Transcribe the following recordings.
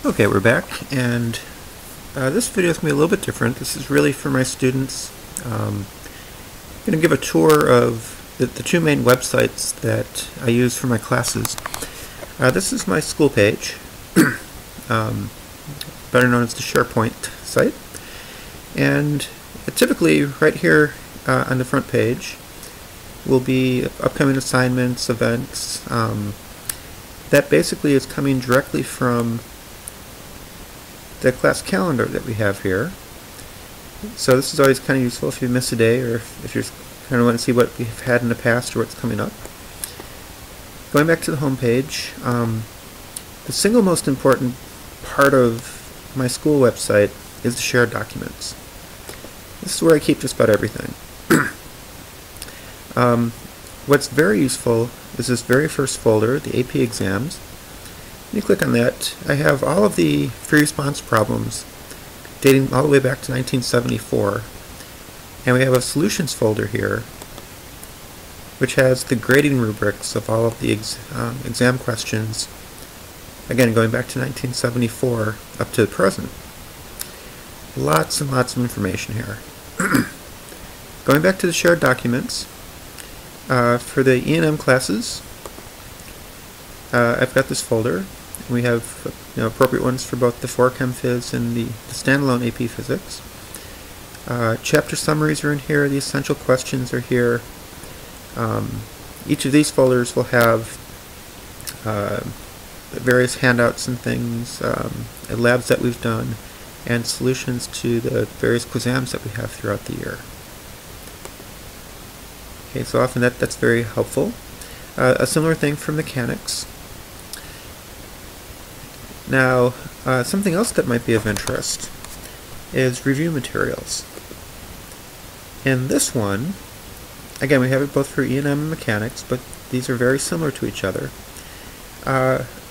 Okay, we're back, and this video is going to be a little bit different. This is really for my students. I'm going to give a tour of the two main websites that I use for my classes. This is my school page, better known as the Sharepoint Site, and typically right here on the front page will be upcoming assignments, events. That basically is coming directly from the class calendar that we have here. So this is always kind of useful if you miss a day, or if you kind of want to see what we've had in the past or what's coming up. Going back to the home page, the single most important part of my school website is the shared documents. This is where I keep just about everything. What's very useful is this very first folder, the AP exams. When you click on that, I have all of the free response problems dating all the way back to 1974. And we have a solutions folder here, which has the grading rubrics of all of the exam questions, again going back to 1974 up to the present. Lots and lots of information here. Going back to the shared documents, for the E&M classes, I've got this folder. We have appropriate ones for both the 4 Chem-Phys and the standalone AP Physics. Chapter summaries are in here, the essential questions are here. Each of these folders will have various handouts and things, labs that we've done, and solutions to the various quizams that we have throughout the year. Okay, so often that's very helpful. A similar thing for mechanics. Now, something else that might be of interest is review materials. In this one, again, we have it both for E&M and mechanics, but these are very similar to each other.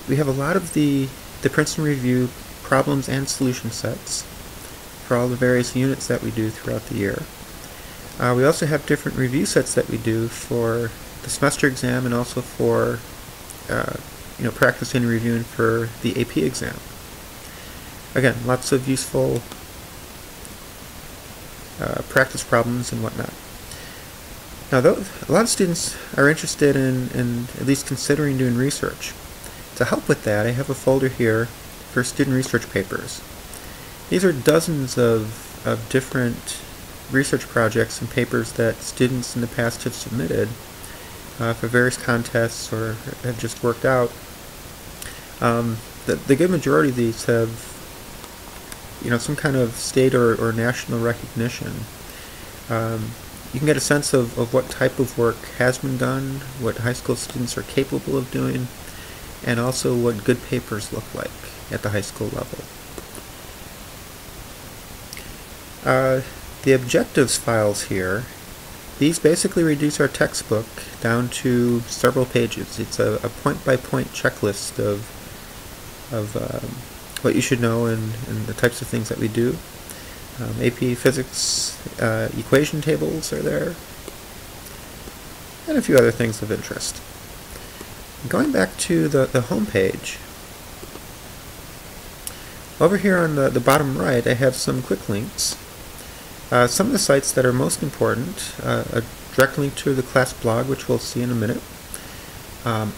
We have a lot of the Princeton Review problems and solution sets for all the various units that we do throughout the year. We also have different review sets that we do for the semester exam and also for practicing and reviewing for the AP exam. Again, lots of useful practice problems and whatnot. Now, a lot of students are interested in at least considering doing research. To help with that, I have a folder here for student research papers. These are dozens of different research projects and papers that students in the past have submitted for various contests or have just worked out. The good majority of these have some kind of state or national recognition. You can get a sense of what type of work has been done, what high school students are capable of doing, and also what good papers look like at the high school level. The objectives files here, these basically reduce our textbook down to several pages. It's a point-by-point checklist of what you should know and the types of things that we do. AP Physics equation tables are there, and a few other things of interest. Going back to the home page, over here on the bottom right I have some quick links. Some of the sites that are most important, a direct link to the class blog, which we'll see in a minute.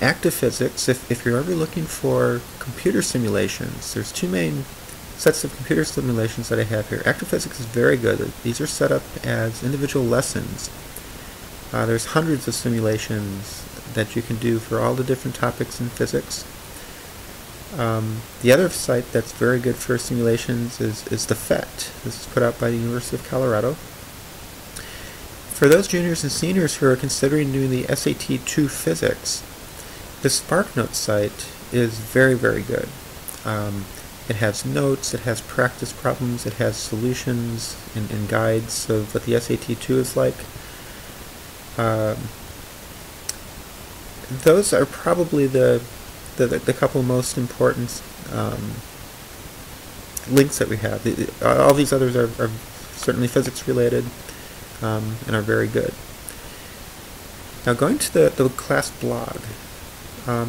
Active Physics, if you're ever looking for computer simulations, there's two main sets of computer simulations that I have here. Active Physics is very good. These are set up as individual lessons. There's hundreds of simulations that you can do for all the different topics in physics. The other site that's very good for simulations is the PhET. This is put out by the University of Colorado. For those juniors and seniors who are considering doing the SAT 2 Physics, the SparkNotes site is very, very good. It has notes, it has practice problems, it has solutions and guides of what the SAT 2 is like. Those are probably the couple most important links that we have. All these others are certainly physics related and are very good. Now going to the class blog,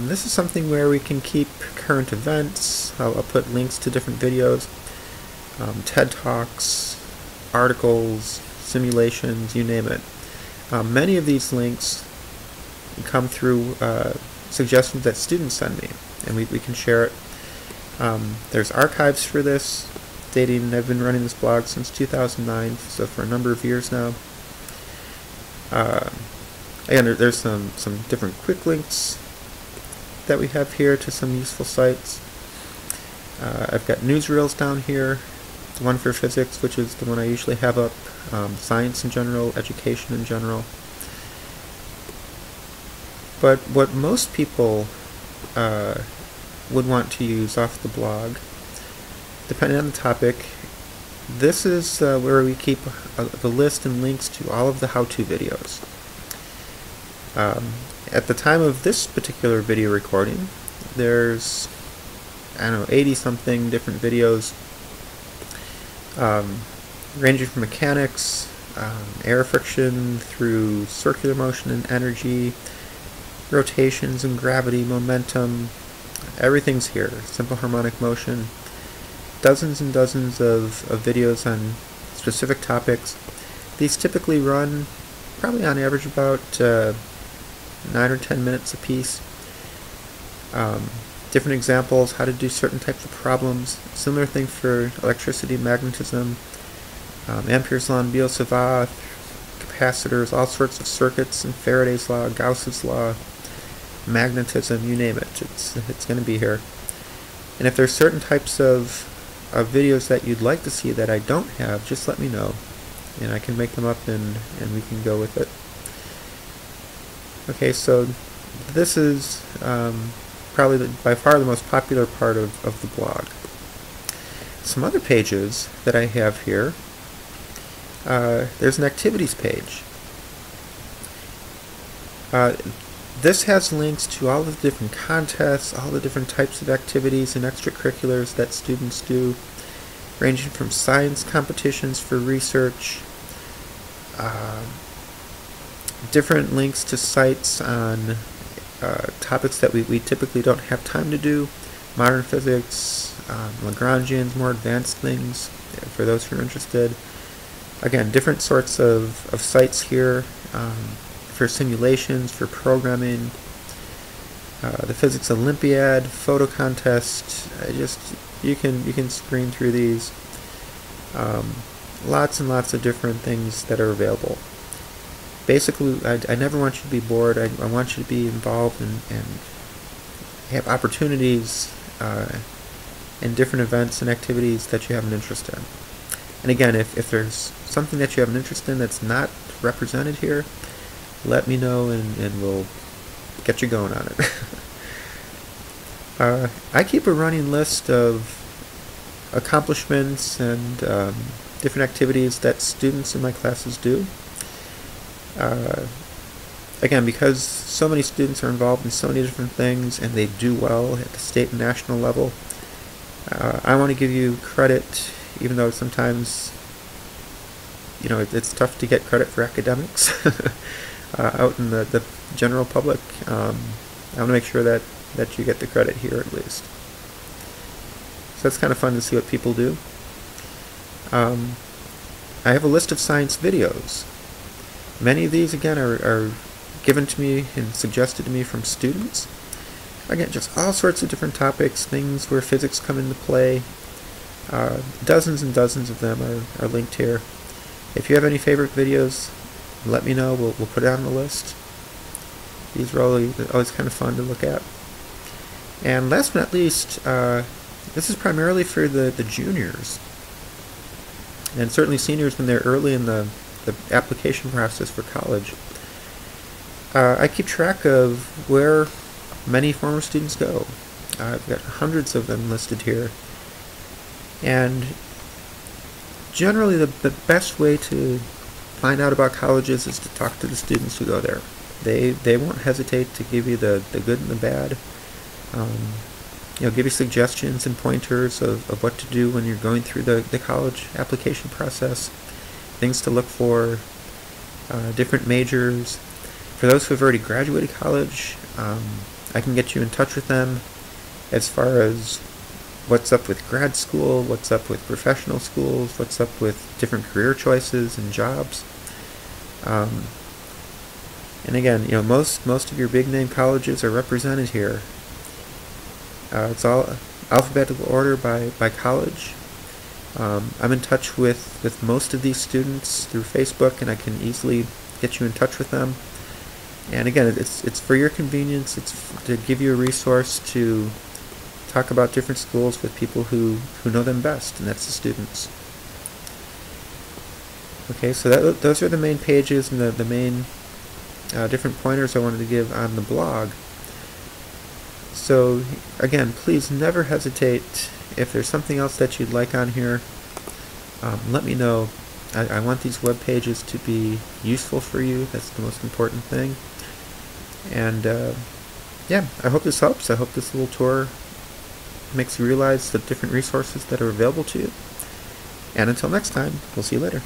this is something where we can keep current events, I'll put links to different videos, TED Talks, articles, simulations, you name it. Many of these links come through suggestions that students send me, and we can share it. There's archives for this, dating, I've been running this blog since 2009, so for a number of years now. Again, there's some different quick links that we have here to some useful sites. I've got newsreels down here, one for physics, which is the one I usually have up, science in general, education in general. But what most people would want to use off the blog, depending on the topic, this is where we keep the list and links to all of the how-to videos. At the time of this particular video recording, there's, I don't know, 80-something different videos, ranging from mechanics, air friction, through circular motion and energy, rotations and gravity, momentum. Everything's here. Simple harmonic motion. Dozens and dozens of videos on specific topics. These typically run probably on average about 9 or 10 minutes a piece. Different examples, how to do certain types of problems. Similar thing for electricity and magnetism, Ampere's law and Biot-Savart, capacitors, all sorts of circuits, and Faraday's law, Gauss's law, magnetism, you name it. It's going to be here. And if there's certain types of videos that you'd like to see that I don't have, just let me know, and I can make them up and we can go with it. Okay, so this is probably by far the most popular part of the blog. Some other pages that I have here, there's an activities page. This has links to all of the different contests, all the different types of activities and extracurriculars that students do, ranging from science competitions for research, different links to sites on topics that we typically don't have time to do, modern physics, Lagrangians, more advanced things, for those who are interested. Again, different sorts of sites here, for simulations, for programming, the Physics Olympiad, photo contest. You can screen through these. Lots and lots of different things that are available. Basically, I never want you to be bored. I want you to be involved and have opportunities in different events and activities that you have an interest in. And again, if there's something that you have an interest in that's not represented here, let me know and we'll get you going on it. I keep a running list of accomplishments and different activities that students in my classes do. Again, because so many students are involved in so many different things and they do well at the state and national level, I want to give you credit, even though sometimes, you know, it's tough to get credit for academics out in the general public. I want to make sure that you get the credit here at least. So that's kind of fun to see what people do. I have a list of science videos. Many of these, again, are given to me and suggested to me from students. Again, just all sorts of different topics, things where physics come into play. Dozens and dozens of them are linked here. If you have any favorite videos, let me know. We'll put it on the list. These are always kind of fun to look at. And last but not least, this is primarily for the juniors, and certainly seniors when they're early in the application process for college. I keep track of where many former students go. I've got hundreds of them listed here. And generally the best way to find out about colleges is to talk to the students who go there. They won't hesitate to give you the good and the bad. Give you suggestions and pointers of what to do when you're going through the college application process, things to look for, different majors. For those who have already graduated college, I can get you in touch with them as far as what's up with grad school, what's up with professional schools, what's up with different career choices and jobs. And again, most of your big name colleges are represented here. It's all alphabetical order by college. I'm in touch with most of these students through Facebook, and I can easily get you in touch with them. And again, it's for your convenience. It's to give you a resource to talk about different schools with people who know them best, and that's the students. Okay, so those are the main pages and the main different pointers I wanted to give on the blog. So again, please never hesitate. If there's something else that you'd like on here, let me know. I want these web pages to be useful for you. That's the most important thing. And yeah, I hope this helps. I hope this little tour makes you realize the different resources that are available to you. And until next time, we'll see you later.